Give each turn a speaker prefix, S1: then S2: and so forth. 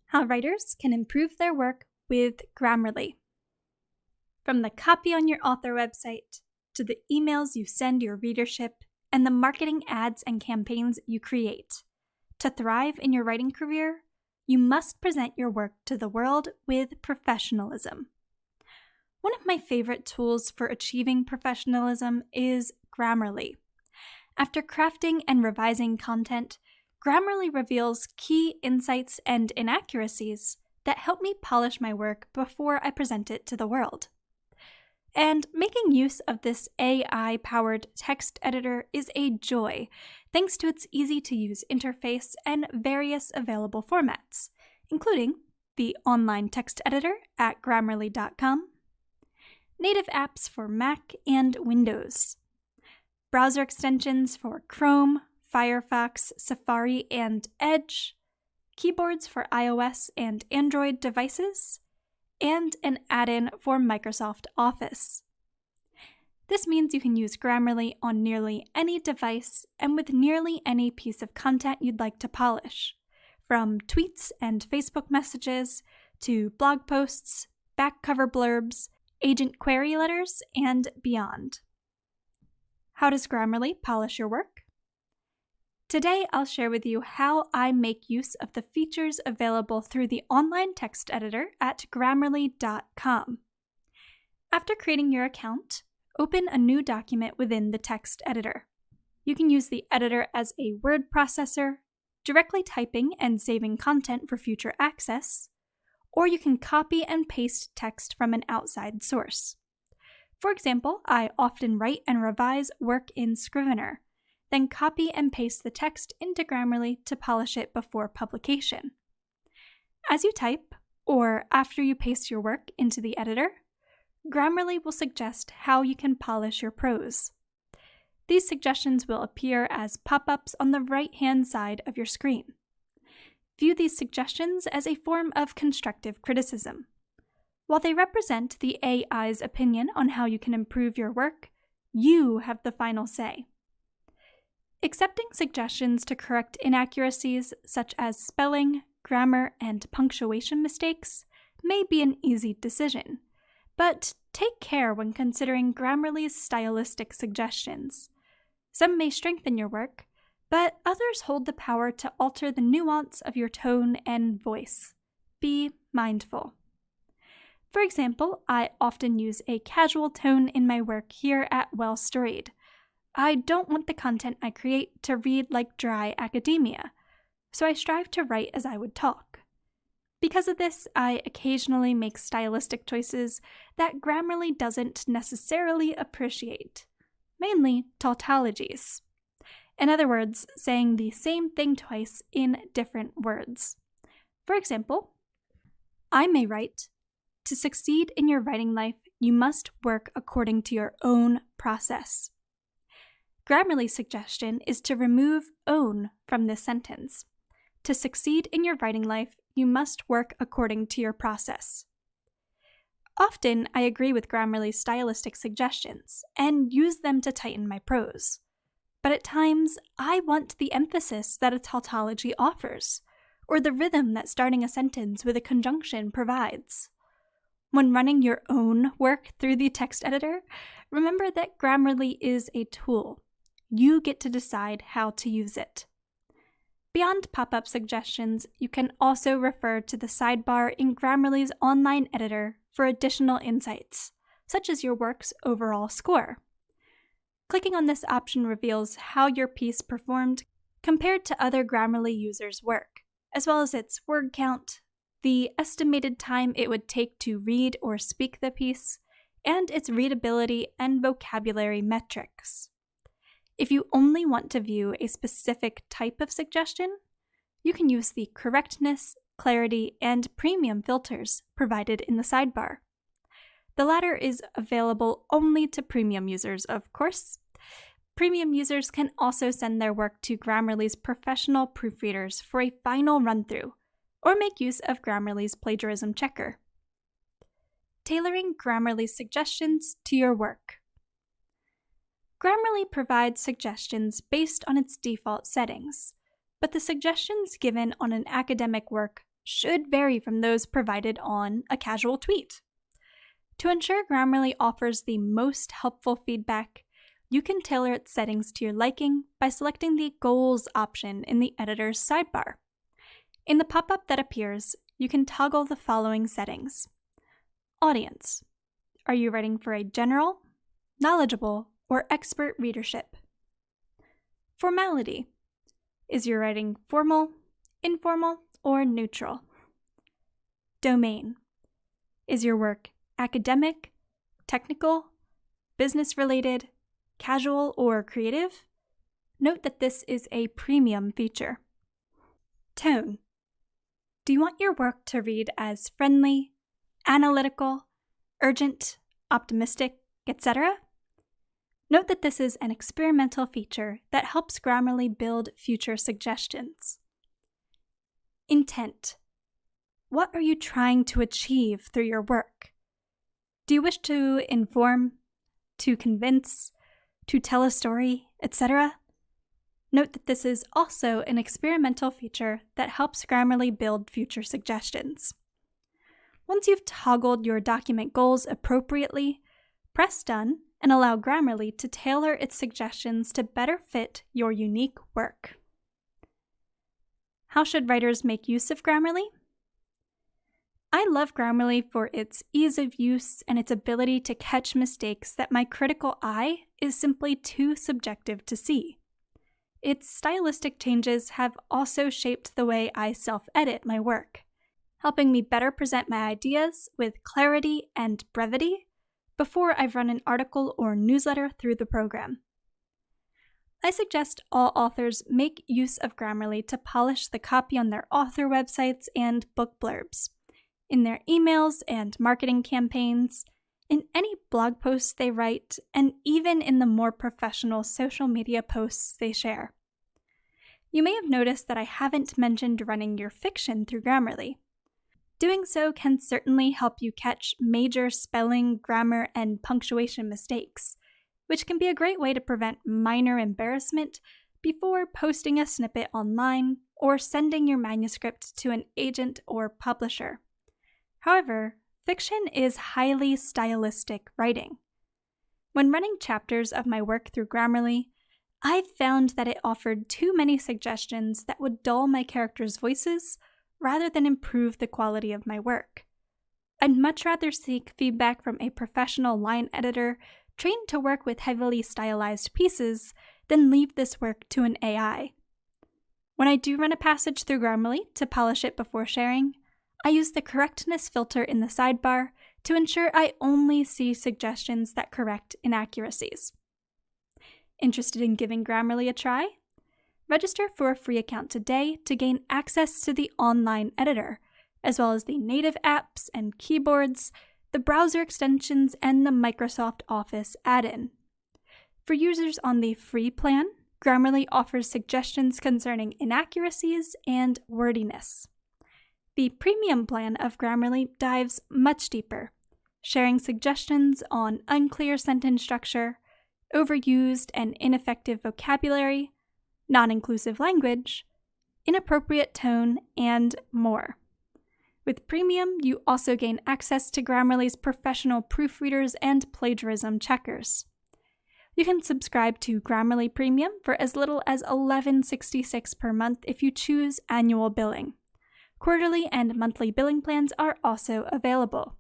S1: How writers can improve their work with Grammarly. From the copy on your author website, to the emails you send your readership, and the marketing ads and campaigns you create, to thrive in your writing career, you must present your work to the world with professionalism. One of my favorite tools for achieving professionalism is Grammarly. After crafting and revising content, Grammarly reveals key insights and inaccuracies that help me polish my work before I present it to the world. And making use of this AI-powered text editor is a joy, thanks to its easy-to-use interface and various available formats, including the online text editor at Grammarly.com, native apps for Mac and Windows, browser extensions for Chrome, Firefox, Safari, and Edge, keyboards for iOS and Android devices, and an add-in for Microsoft Office. This means you can use Grammarly on nearly any device and with nearly any piece of content you'd like to polish, from tweets and Facebook messages to blog posts, back cover blurbs, agent query letters, and beyond. How does Grammarly polish your work? Today, I'll share with you how I make use of the features available through the online text editor at Grammarly.com. After creating your account, open a new document within the text editor. You can use the editor as a word processor, directly typing and saving content for future access, or you can copy and paste text from an outside source. For example, I often write and revise work in Scrivener, then copy and paste the text into Grammarly to polish it before publication. As you type, or after you paste your work into the editor, Grammarly will suggest how you can polish your prose. These suggestions will appear as pop-ups on the right-hand side of your screen. View these suggestions as a form of constructive criticism. While they represent the AI's opinion on how you can improve your work, you have the final say. Accepting suggestions to correct inaccuracies such as spelling, grammar, and punctuation mistakes may be an easy decision, but take care when considering Grammarly's stylistic suggestions. Some may strengthen your work, but others hold the power to alter the nuance of your tone and voice. Be mindful. For example, I often use a casual tone in my work here at Well Storied. I don't want the content I create to read like dry academia, so I strive to write as I would talk. Because of this, I occasionally make stylistic choices that Grammarly doesn't necessarily appreciate, mainly tautologies. In other words, saying the same thing twice in different words. For example, I may write, "To succeed in your writing life, you must work according to your own process." Grammarly's suggestion is to remove own from this sentence. To succeed in your writing life, you must work according to your process. Often, I agree with Grammarly's stylistic suggestions and use them to tighten my prose. But at times, I want the emphasis that a tautology offers, or the rhythm that starting a sentence with a conjunction provides. When running your own work through the text editor, remember that Grammarly is a tool. You get to decide how to use it. Beyond pop-up suggestions, you can also refer to the sidebar in Grammarly's online editor for additional insights, such as your work's overall score. Clicking on this option reveals how your piece performed compared to other Grammarly users' work, as well as its word count, the estimated time it would take to read or speak the piece, and its readability and vocabulary metrics. If you only want to view a specific type of suggestion, you can use the correctness, clarity, and premium filters provided in the sidebar. The latter is available only to premium users, of course. Premium users can also send their work to Grammarly's professional proofreaders for a final run-through, or make use of Grammarly's plagiarism checker. Tailoring Grammarly's suggestions to your work. Grammarly provides suggestions based on its default settings, but the suggestions given on an academic work should vary from those provided on a casual tweet. To ensure Grammarly offers the most helpful feedback, you can tailor its settings to your liking by selecting the Goals option in the editor's sidebar. In the pop-up that appears, you can toggle the following settings. Audience. Are you writing for a general, knowledgeable, or expert readership? Formality. Is your writing formal, informal, or neutral? Domain. Is your work academic, technical, business-related, casual, or creative? Note that this is a premium feature. Tone. Do you want your work to read as friendly, analytical, urgent, optimistic, etc.? Note that this is an experimental feature that helps Grammarly build future suggestions. Intent. What are you trying to achieve through your work? Do you wish to inform, to convince, to tell a story, etc.? Note that this is also an experimental feature that helps Grammarly build future suggestions. Once you've toggled your document goals appropriately, press Done and allow Grammarly to tailor its suggestions to better fit your unique work. How should writers make use of Grammarly? I love Grammarly for its ease of use and its ability to catch mistakes that my critical eye is simply too subjective to see. Its stylistic changes have also shaped the way I self-edit my work, helping me better present my ideas with clarity and brevity before I've run an article or newsletter through the program. I suggest all authors make use of Grammarly to polish the copy on their author websites and book blurbs, in their emails and marketing campaigns, in any blog posts they write, and even in the more professional social media posts they share. You may have noticed that I haven't mentioned running your fiction through Grammarly. Doing so can certainly help you catch major spelling, grammar, and punctuation mistakes, which can be a great way to prevent minor embarrassment before posting a snippet online or sending your manuscript to an agent or publisher. However, fiction is highly stylistic writing. When running chapters of my work through Grammarly, I've found that it offered too many suggestions that would dull my characters' voices rather than improve the quality of my work. I'd much rather seek feedback from a professional line editor trained to work with heavily stylized pieces than leave this work to an AI. When I do run a passage through Grammarly to polish it before sharing, I use the correctness filter in the sidebar to ensure I only see suggestions that correct inaccuracies. Interested in giving Grammarly a try? Register for a free account today to gain access to the online editor, as well as the native apps and keyboards, the browser extensions, and the Microsoft Office add-in. For users on the free plan, Grammarly offers suggestions concerning inaccuracies and wordiness. The premium plan of Grammarly dives much deeper, sharing suggestions on unclear sentence structure, overused and ineffective vocabulary, non-inclusive language, inappropriate tone, and more. With Premium, you also gain access to Grammarly's professional proofreaders and plagiarism checkers. You can subscribe to Grammarly Premium for as little as $11.66 per month if you choose annual billing. Quarterly and monthly billing plans are also available.